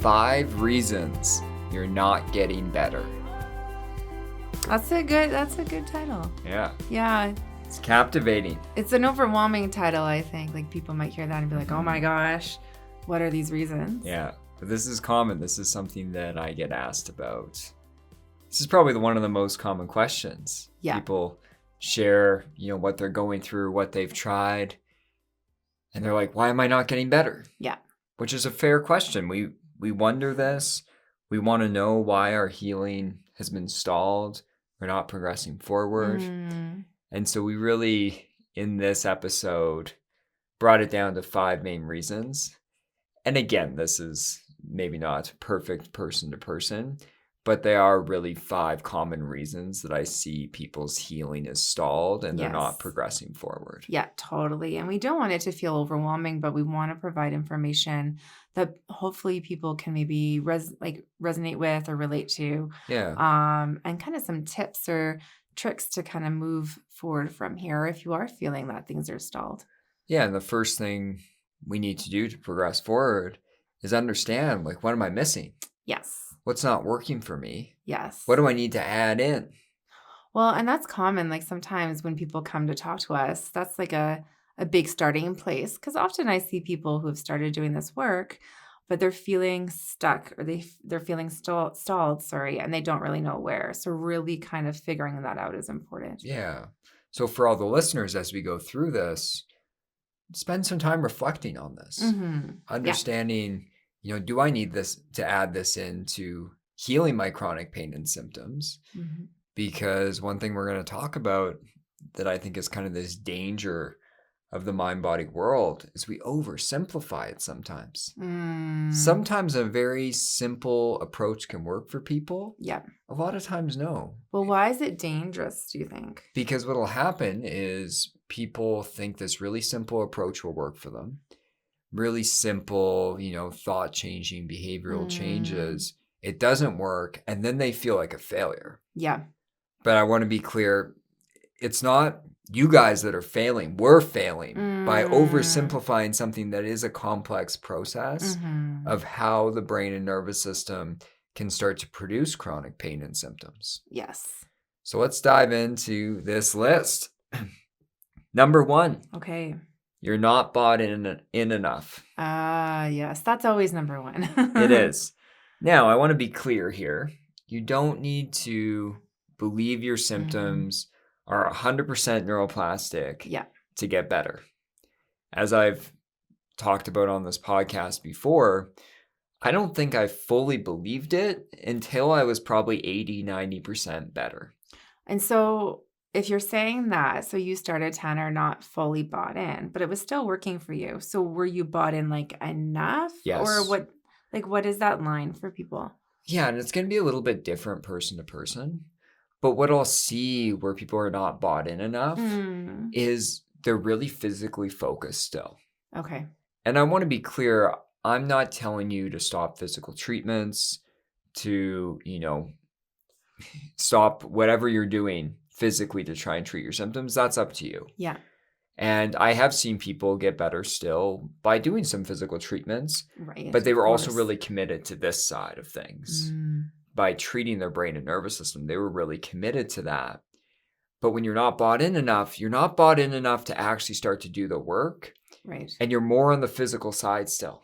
5 reasons you're not getting better. That's a good title. Yeah. Yeah. It's captivating. It's an overwhelming title, I think. Like, people might hear that and be like, oh my gosh, what are these reasons? Yeah. But this is common. This is something that I get asked about. This is probably one of the most common questions. Yeah. People share, what they're going through, what they've tried. And they're like, why am I not getting better? Yeah. Which is a fair question. We wonder this. We want to know why our healing has been stalled. We're not progressing forward. And so we really, in this episode, brought it down to 5 main reasons. And again, this is maybe not perfect person to person, but they are really 5 common reasons that I see people's healing is stalled and they're not progressing forward. Yeah, totally. And we don't want it to feel overwhelming, but we want to provide information that hopefully people can maybe resonate with or relate to. Yeah. And kind of some tips or tricks to kind of move forward from here if you are feeling that things are stalled. Yeah. And the first thing we need to do to progress forward is understand, what am I missing? Yes. What's not working for me? Yes. What do I need to add in? Well, and that's common. Like, sometimes when people come to talk to us, that's like a big starting place. Because often I see people who have started doing this work, but they're feeling stuck or they're feeling stalled, and they don't really know where. So really kind of figuring that out is important. Yeah. So for all the listeners, as we go through this, spend some time reflecting on this, understanding, do I need this to add this into healing my chronic pain and symptoms? Because one thing we're going to talk about that I think is kind of this danger of the mind-body world is we oversimplify it sometimes. Sometimes a very simple approach can work for people. Yeah. A lot of times, no. Well, why is it dangerous, do you think? Because what will happen is people think this really simple approach will work for them. Really simple, thought-changing, behavioral changes. It doesn't work, and then they feel like a failure. Yeah. But I want to be clear, it's not you guys that are failing. We're failing by oversimplifying something that is a complex process of how the brain and nervous system can start to produce chronic pain and symptoms. Yes. So let's dive into this list. Number 1. Okay. You're not bought in enough. Yes. That's always number 1. It is. Now, I want to be clear here. You don't need to believe your symptoms are 100% neuroplastic to get better. As I've talked about on this podcast before, I don't think I fully believed it until I was probably 80-90% better. And so if you're saying that, so you started, Tanner, not fully bought in, but it was still working for you. So were you bought in enough? Yes. Or what is that line for people? Yeah, and it's going to be a little bit different person to person. But what I'll see where people are not bought in enough is they're really physically focused still. Okay. And I want to be clear, I'm not telling you to stop physical treatments, to, stop whatever you're doing physically to try and treat your symptoms. That's up to you. Yeah. And I have seen people get better still by doing some physical treatments. Right. But they were also really committed to this side of things. By treating their brain and nervous system, they were really committed to that. But when you're not bought in enough, you're not bought in enough to actually start to do the work. Right. And you're more on the physical side still.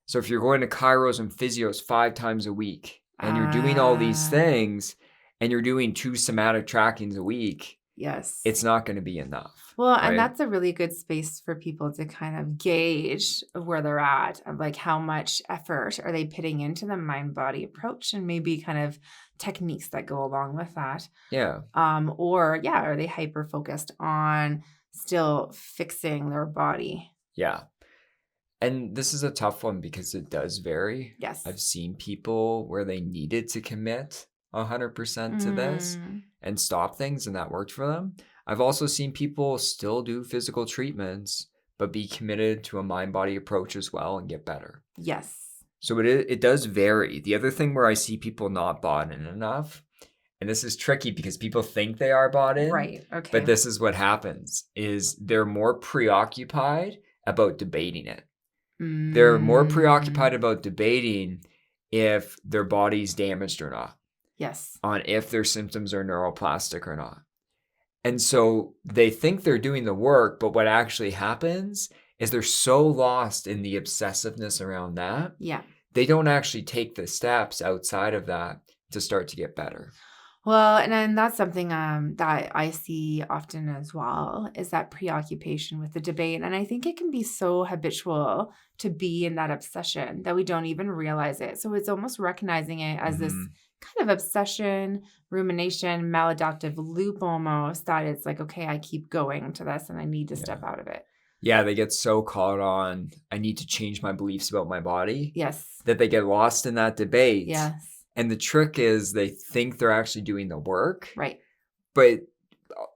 So if you're going to chiros and physios 5 times a week, and you're doing all these things, and you're doing 2 somatic trackings a week, yes, it's not going to be enough. Well, right? And that's a really good space for people to kind of gauge where they're at, of how much effort are they putting into the mind-body approach, and maybe kind of techniques that go along with that. Yeah. Are they hyper-focused on still fixing their body? Yeah. And this is a tough one because it does vary. Yes. I've seen people where they needed to commit 100% to this and stop things, and that worked for them. I've also seen people still do physical treatments, but be committed to a mind-body approach as well and get better. Yes. So it does vary. The other thing where I see people not bought in enough, and this is tricky because people think they are bought in. Right. Okay. But this is what happens, is they're more preoccupied about debating it. They're more preoccupied about debating if their body's damaged or not, Yes. on if their symptoms are neuroplastic or not. And so they think they're doing the work, but what actually happens is they're so lost in the obsessiveness around that. Yeah. They don't actually take the steps outside of that to start to get better. Well, and then that's something that I see often as well, is that preoccupation with the debate. And I think it can be so habitual to be in that obsession that we don't even realize it. So it's almost recognizing it as this kind of obsession, rumination, maladaptive loop almost, that it's like, okay, I keep going to this and I need to step out of it. Yeah, they get so caught on, I need to change my beliefs about my body. Yes. That they get lost in that debate. Yes. And the trick is they think they're actually doing the work. Right. But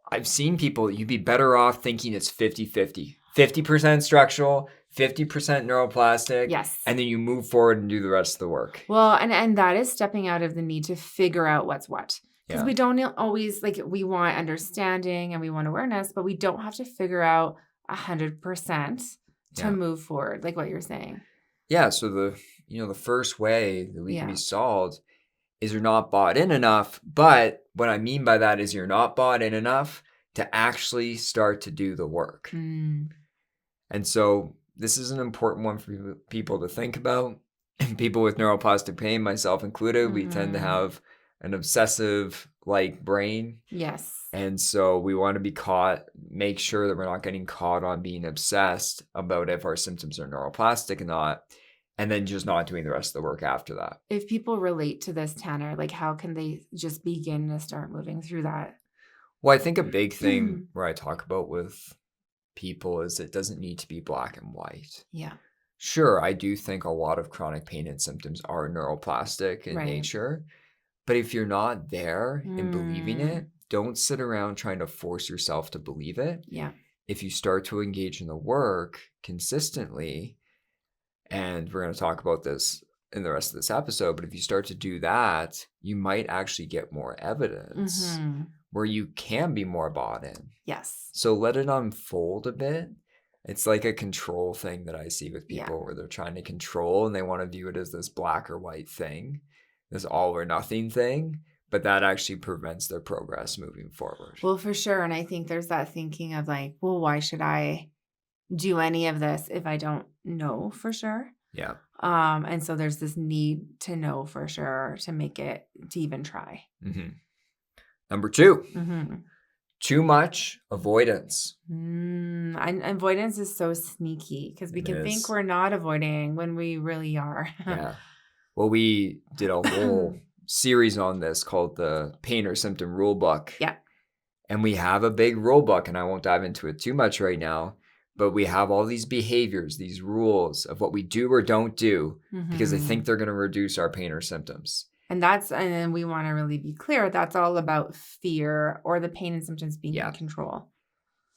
I've seen people, you'd be better off thinking it's 50-50. 50% structural, 50% neuroplastic. Yes. And then you move forward and do the rest of the work. Well, and that is stepping out of the need to figure out what's what. Because we don't always, like, we want understanding and we want awareness, but we don't have to figure out 100% to move forward, like what you're saying. Yeah. So the first way that we can be solved is you're not bought in enough. But what I mean by that is you're not bought in enough to actually start to do the work. And so this is an important one for people to think about. People with neuroplastic pain, myself included, we tend to have an obsessive-like brain. Yes. And so we want to make sure that we're not getting caught on being obsessed about if our symptoms are neuroplastic or not, and then just not doing the rest of the work after that. If people relate to this, Tanner, like how can they just begin to start moving through that? Well, I think a big thing where I talk about with people is it doesn't need to be black and white. Yeah. Sure, I do think a lot of chronic pain and symptoms are neuroplastic in nature, but if you're not there in believing it, don't sit around trying to force yourself to believe it. Yeah. If you start to engage in the work consistently, and we're going to talk about this in the rest of this episode, but if you start to do that, you might actually get more evidence where you can be more bought in. Yes. So let it unfold a bit. It's like a control thing that I see with people where they're trying to control and they want to view it as this black or white thing, this all or nothing thing, but that actually prevents their progress moving forward. Well, for sure. And I think there's that thinking of like, well, why should I do any of this if I don't know for sure? Yeah. And so there's this need to know for sure to make it, to even try. Number 2, too much avoidance. Avoidance is so sneaky because we can think we're not avoiding when we really are. Yeah. Well, we did a whole series on this called the Pain or Symptom Rule Book. Yeah. And we have a big rule book, and I won't dive into it too much right now, but we have all these behaviors, these rules of what we do or don't do because they think they're going to reduce our pain or symptoms. And then we want to really be clear, that's all about fear or the pain and symptoms being in control.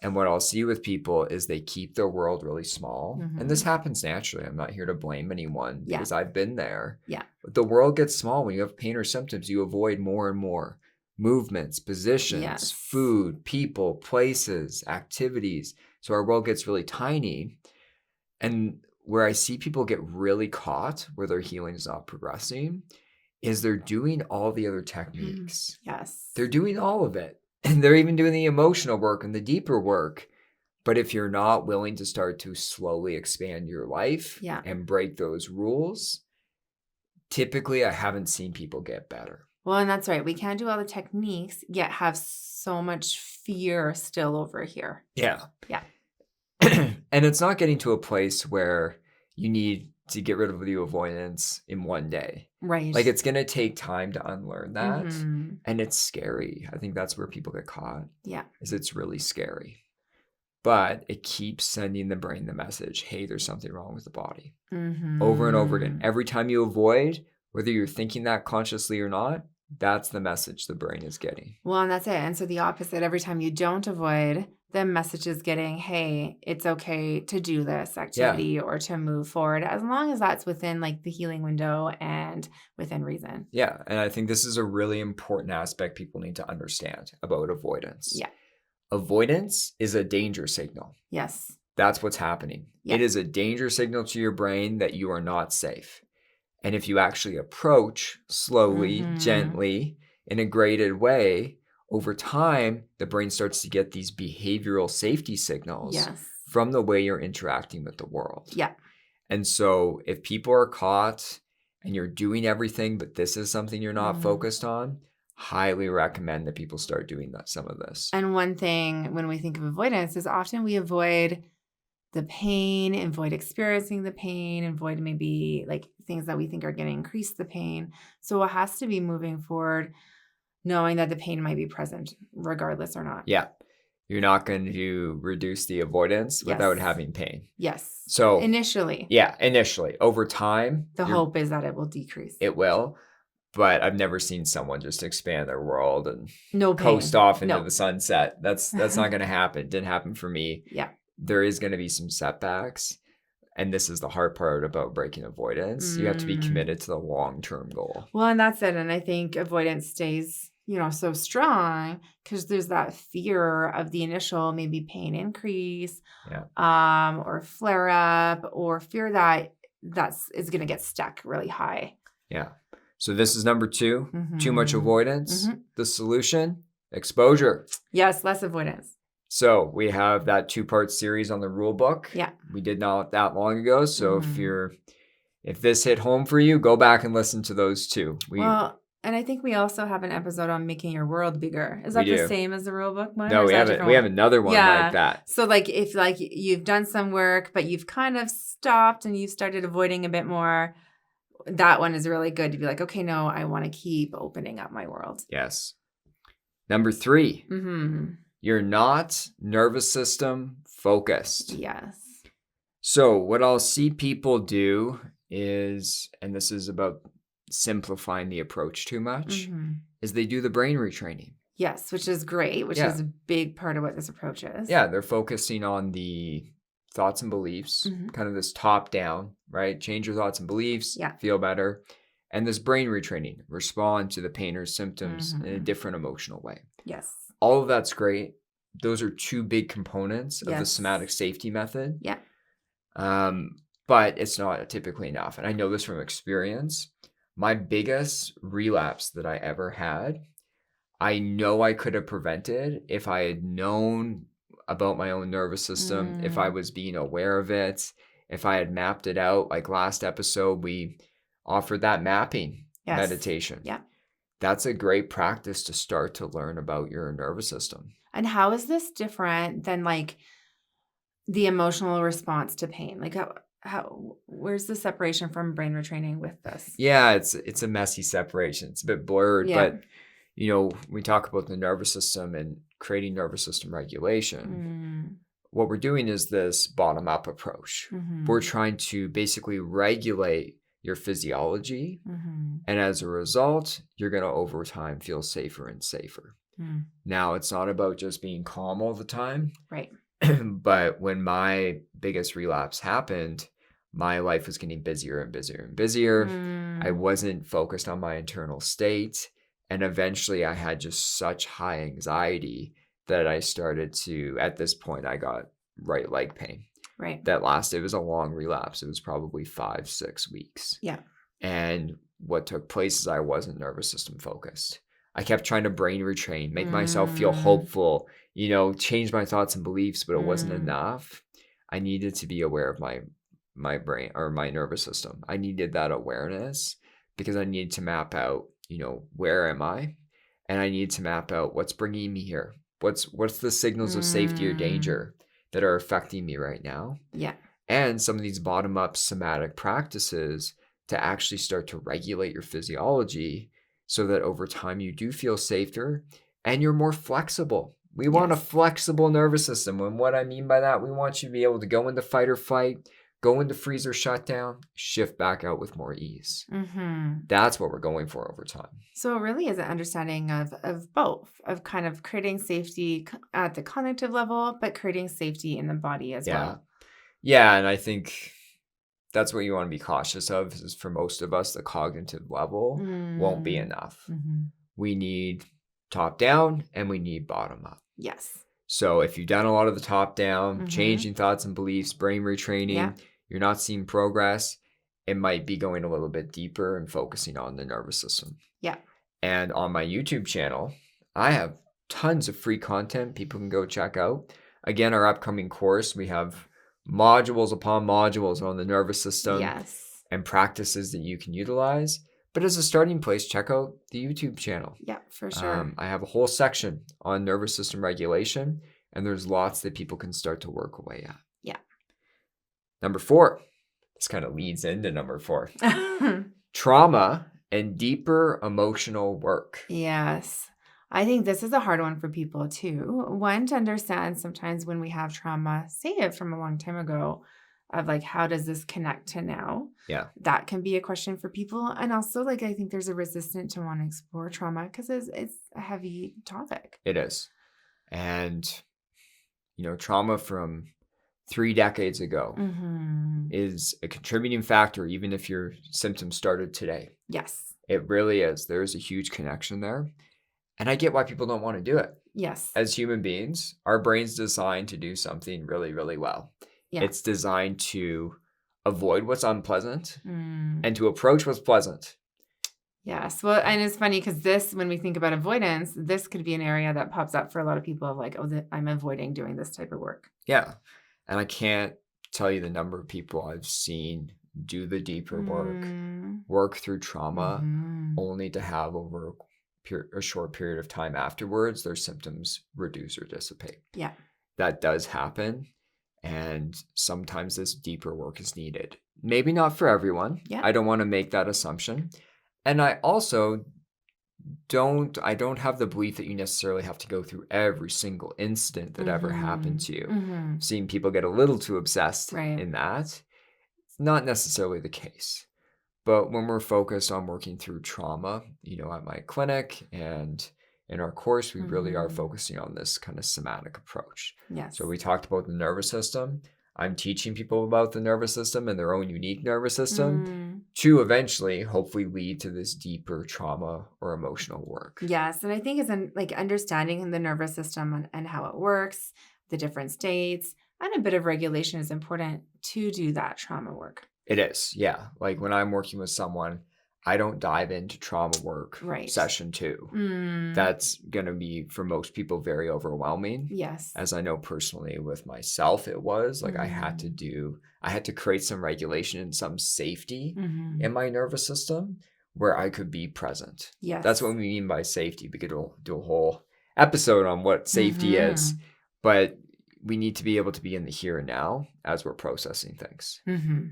And what I'll see with people is they keep their world really small. And this happens naturally. I'm not here to blame anyone because I've been there. Yeah. But the world gets small. When you have pain or symptoms, you avoid more and more movements, positions, food, people, places, activities. So our world gets really tiny. And where I see people get really caught where their healing is not progressing is they're doing all the other techniques. Yes. They're doing all of it. And they're even doing the emotional work and the deeper work. But if you're not willing to start to slowly expand your life and break those rules, typically I haven't seen people get better. Well, and that's right. We can't do all the techniques, yet have so much fear still over here. Yeah. Yeah. And it's not getting to a place where you need to get rid of the avoidance in one day. Right. Like it's going to take time to unlearn that. And it's scary. I think that's where people get caught. Yeah. Is it's really scary. But it keeps sending the brain the message, hey, there's something wrong with the body. Over and over again. Every time you avoid, whether you're thinking that consciously or not, that's the message the brain is getting. Well, and that's it. And so the opposite, every time you don't avoid, the message is getting, hey, it's okay to do this activity or to move forward, as long as that's within like the healing window and within reason. Yeah. And I think this is a really important aspect people need to understand about avoidance. Yeah. Avoidance is a danger signal. Yes. That's what's happening. Yeah. It is a danger signal to your brain that you are not safe. And if you actually approach slowly, gently, in a graded way, over time, the brain starts to get these behavioral safety signals from the way you're interacting with the world. Yeah. And so if people are caught and you're doing everything, but this is something you're not focused on, highly recommend that people start doing some of this. And one thing when we think of avoidance is often we avoid the pain, avoid experiencing the pain, avoid maybe like things that we think are going to increase the pain. So it has to be moving forward, knowing that the pain might be present regardless or not. Yeah. You're not going to reduce the avoidance without having pain. Yes. So initially. Yeah, initially. Over time. The hope is that it will decrease. It will. But I've never seen someone just expand their world and no coast off into the sunset. That's not going to happen. It didn't happen for me. Yeah. There is going to be some setbacks. And this is the hard part about breaking avoidance. You have to be committed to the long-term goal. Well, and that's it. And I think avoidance stays, so strong because there's that fear of the initial maybe pain increase, or flare up, or fear that is going to get stuck really high. Yeah. So this is number 2, too much avoidance. The solution, exposure. Yes, less avoidance. So we have that 2-part series on the rule book. Yeah. We did not that long ago. So if this hit home for you, go back and listen to those 2. And I think we also have an episode on making your world bigger. Is that the same as the rule book one? No, we have another one like that. So if you've done some work, but you've kind of stopped and you've started avoiding a bit more, that one is really good to be like, okay, no, I want to keep opening up my world. Yes. Number 3, you're not nervous system focused. Yes. So what I'll see people do is, and this is about simplifying the approach too much, is they do the brain retraining. Yes, which is great, which is a big part of what this approach is. Yeah, they're focusing on the thoughts and beliefs, kind of this top down, right? Change your thoughts and beliefs, feel better. And this brain retraining, respond to the pain or symptoms in a different emotional way. Yes. All of that's great. Those are 2 big components of the somatic safety method. Yeah. But it's not typically enough. And I know this from experience. My biggest relapse that I ever had, I know I could have prevented if I had known about my own nervous system, if I was being aware of it, if I had mapped it out. Like last episode, we offered that mapping meditation. Yeah. That's a great practice to start to learn about your nervous system. And how is this different than the emotional response to pain? Where's the separation from brain retraining with this? Yeah, it's a messy separation. It's a bit blurred, but we talk about the nervous system and creating nervous system regulation. What we're doing is this bottom-up approach. We're trying to basically regulate your physiology, and as a result, you're going to over time feel safer and safer. Now, it's not about just being calm all the time. Right. But when my biggest relapse happened, my life was getting busier and busier and busier. I wasn't focused on my internal state. And eventually I had just such high anxiety that I started to, at this point, I got right leg pain. Right. It was a long relapse. It was probably 5-6 weeks. Yeah. And what took place is I wasn't nervous system focused. I kept trying to brain retrain, make myself feel hopeful, change my thoughts and beliefs, but it wasn't enough. I needed to be aware of my brain or my nervous system. I needed that awareness because I needed to map out, where am I? And I need to map out what's bringing me here. What's the signals of safety or danger that are affecting me right now? Yeah. And some of these bottom-up somatic practices to actually start to regulate your physiology so that over time you do feel safer and you're more flexible. We want a flexible nervous system. And what I mean by that, we want you to be able to go into fight or flight, go into freeze or shutdown, shift back out with more ease. That's what we're going for over time. So it really is an understanding of both, of kind of creating safety at the cognitive level, but creating safety in the body as well. Yeah, and I think that's what you want to be cautious of is for most of us, the cognitive level won't be enough. We need top down and we need bottom up. Yes. So if you've done a lot of the top down, changing thoughts and beliefs, brain retraining, you're not seeing progress, it might be going a little bit deeper and focusing on the nervous system. Yeah. And on my YouTube channel, I have tons of free content people can go check out. Again, our upcoming course, we have modules upon modules on the nervous system Yes. and practices that you can utilize. But as a starting place, check out the YouTube channel. Yeah, for sure. I have a whole section on nervous system regulation, and there's lots that people can start to work away at. Yeah. Number 4, this kind of leads into number 4. Trauma and deeper emotional work. Yes. I think this is a hard one for people too. One, to understand sometimes when we have trauma, say it from a long time ago, of like, how does this connect to now? Yeah. That can be a question for people. And also, like, I think there's a resistance to want to explore trauma because it's a heavy topic. It is. And, trauma from 3 decades ago is a contributing factor, even if your symptoms started today. Yes. It really is. There's a huge connection there. And I get why people don't want to do it. Yes. As human beings, our brain's designed to do something really, really well. Yeah. It's designed to avoid what's unpleasant and to approach what's pleasant. Yes. Well, and it's funny because when we think about avoidance, this could be an area that pops up for a lot of people of like, I'm avoiding doing this type of work. Yeah. And I can't tell you the number of people I've seen do the deeper work through trauma, only to have over a short period of time afterwards, their symptoms reduce or dissipate. Yeah. That does happen. And sometimes this deeper work is needed. Maybe not for everyone. Yeah. I don't want to make that assumption. And I also don't have the belief that you necessarily have to go through every single incident that ever happened to you. Seeing people get a little too obsessed in that. It's not necessarily the case. But when we're focused on working through trauma, at my clinic and in our course, we really are focusing on this kind of somatic approach. Yes. So we talked about the nervous system. I'm teaching people about the nervous system and their own unique nervous system to eventually hopefully lead to this deeper trauma or emotional work. Yes. And I think it's like understanding the nervous system and how it works, the different states, and a bit of regulation is important to do that trauma work. It is. Yeah. Like when I'm working with someone, I don't dive into trauma work session 2. That's going to be, for most people, very overwhelming. Yes. As I know personally with myself, it was like I had to create some regulation and some safety in my nervous system where I could be present. Yes. That's what we mean by safety. We could do a whole episode on what safety is, but we need to be able to be in the here and now as we're processing things.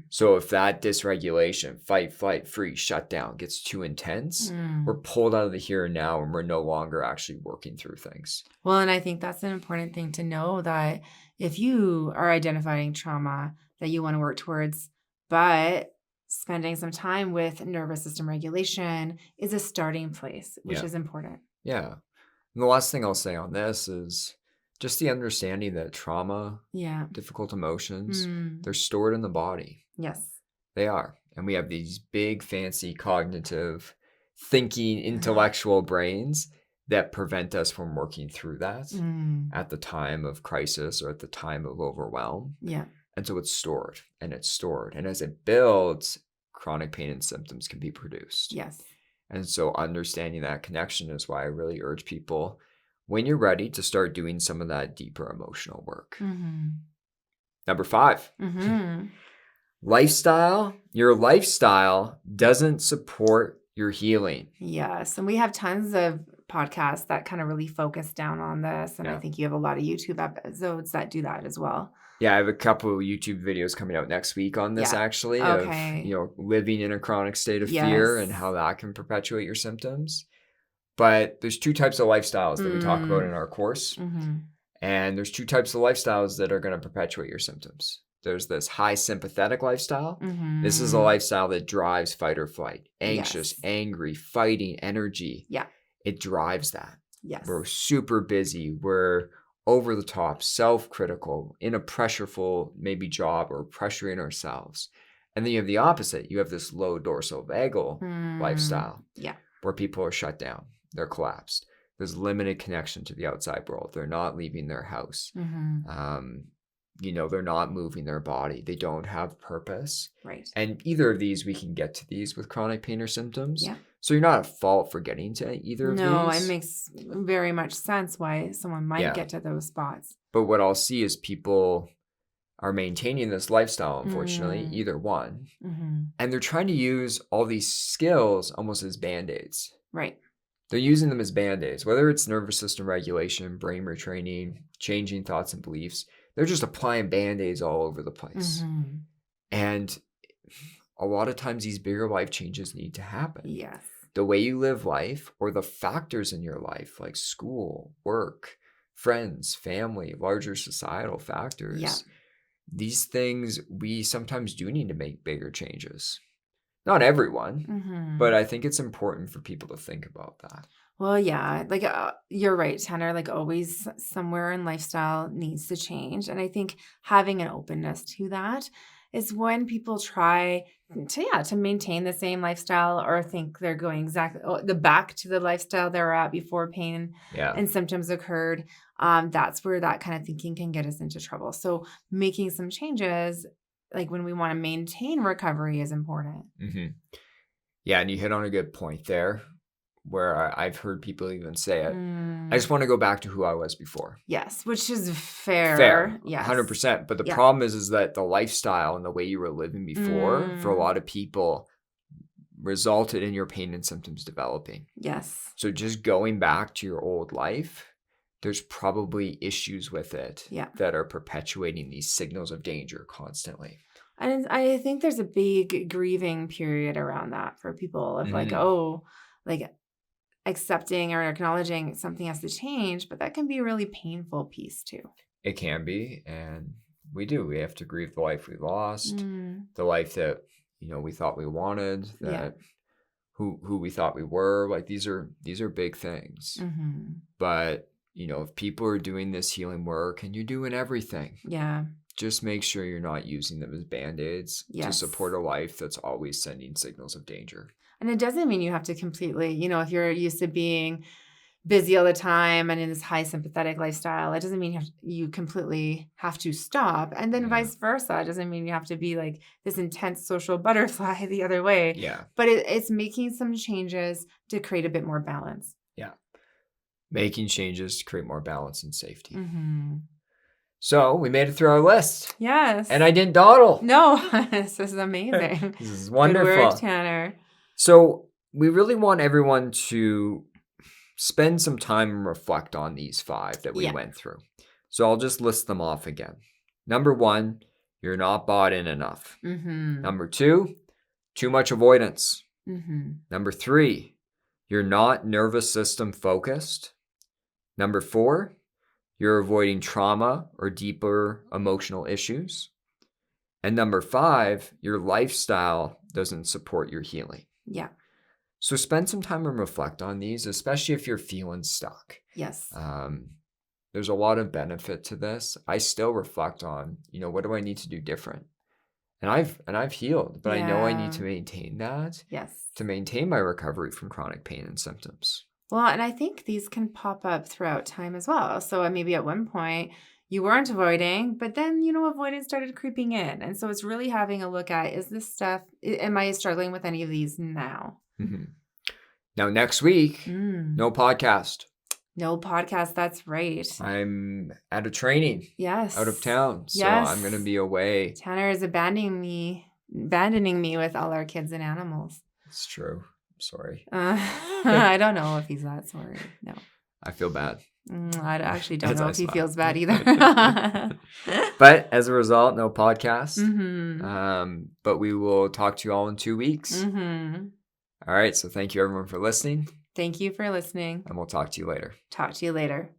So if that dysregulation, fight, flight, freeze, shutdown gets too intense, we're pulled out of the here and now and we're no longer actually working through things. Well, and I think that's an important thing to know, that if you are identifying trauma that you want to work towards, but spending some time with nervous system regulation is a starting place, which is important. Yeah. And the last thing I'll say on this is just the understanding that trauma, difficult emotions, they're stored in the body. Yes. They are. And we have these big, fancy, cognitive, thinking, intellectual brains that prevent us from working through that at the time of crisis or at the time of overwhelm. Yeah. And so it's stored. And as it builds, chronic pain and symptoms can be produced. Yes. And so understanding that connection is why I really urge people, when you're ready, to start doing some of that deeper emotional work. Number 5, lifestyle. Your lifestyle doesn't support your healing. Yes. And we have tons of podcasts that kind of really focus down on this. And I think you have a lot of YouTube episodes that do that as well. Yeah, I have a couple of YouTube videos coming out next week on this actually, of living in a chronic state of fear and how that can perpetuate your symptoms. But there's 2 types of lifestyles that we talk about in our course. And there's 2 types of lifestyles that are going to perpetuate your symptoms. There's this high sympathetic lifestyle. This is a lifestyle that drives fight or flight, anxious, angry, fighting, energy. Yeah. It drives that. Yes. We're super busy. We're over the top, self-critical, in a pressureful maybe job or pressuring ourselves. And then you have the opposite. You have this low dorsal vagal lifestyle where people are shut down. They're collapsed. There's limited connection to the outside world. They're not leaving their house. they're not moving their body. They don't have purpose. Right. And either of these, we can get to these with chronic pain or symptoms. Yeah. So you're not at fault for getting to either of these. No, it makes very much sense why someone might get to those spots. But what I'll see is people are maintaining this lifestyle, unfortunately, either one. And they're trying to use all these skills almost as Band-Aids. Right. They're using them as Band-Aids, whether it's nervous system regulation, brain retraining, changing thoughts and beliefs. They're just applying Band-Aids all over the place. And a lot of times these bigger life changes need to happen. Yes. The way you live life or the factors in your life, like school, work, friends, family, larger societal factors. Yeah. These things, we sometimes do need to make bigger changes. Not everyone, but I think it's important for people to think about that. Well, yeah, like you're right, Tanner, like always somewhere in lifestyle needs to change. And I think having an openness to that is when people try to maintain the same lifestyle or think they're going back to the lifestyle they were at before pain and symptoms occurred. That's where that kind of thinking can get us into trouble. So making some changes, like when we want to maintain recovery, is important. Yeah, and you hit on a good point there where I've heard people even say it. I just want to go back to who I was before. Yes, which is fair. Fair, yes. 100%. But the problem is that the lifestyle and the way you were living before, for a lot of people, resulted in your pain and symptoms developing. Yes. So just going back to your old life, there's probably issues with it that are perpetuating these signals of danger constantly. And I think there's a big grieving period around that for people of like accepting or acknowledging something has to change, but that can be a really painful piece too. It can be, and we do. We have to grieve the life we lost, the life that we thought we wanted, that who we thought we were. Like these are big things. But if people are doing this healing work and you're doing everything, just make sure you're not using them as Band-Aids to support a life that's always sending signals of danger. And it doesn't mean you have to completely, if you're used to being busy all the time and in this high sympathetic lifestyle, it doesn't mean you completely have to stop. And then vice versa. It doesn't mean you have to be like this intense social butterfly the other way. Yeah. But it's making some changes to create a bit more balance. Yeah. Making changes to create more balance and safety. So we made it through our list. Yes. And I didn't dawdle. No, this is amazing. This is wonderful. Good work, Tanner. So we really want everyone to spend some time and reflect on these 5 that we went through. So I'll just list them off again. Number 1, you're not bought in enough. Number 2, too much avoidance. Number 3, you're not nervous system focused. Number 4, you're avoiding trauma or deeper emotional issues. And number 5, your lifestyle doesn't support your healing. Yeah. So spend some time and reflect on these, especially if you're feeling stuck. Yes. There's a lot of benefit to this. I still reflect on, what do I need to do different? And I've healed, but I know I need to maintain that. Yes. To maintain my recovery from chronic pain and symptoms. Well, and I think these can pop up throughout time as well. So maybe at one point you weren't avoiding, but then, avoidance started creeping in. And so it's really having a look at, am I struggling with any of these now? Now, next week, no podcast. No podcast. That's right. I'm at a training. Yes. Out of town. So I'm going to be away. Tanner is abandoning me with all our kids and animals. It's true. I'm sorry. I don't know if he's that sorry. No. I feel bad. I actually don't know if he feels bad either. But as a result, no podcast. But we will talk to you all in 2 weeks. All right. So thank you, everyone, for listening. Thank you for listening. And we'll talk to you later. Talk to you later.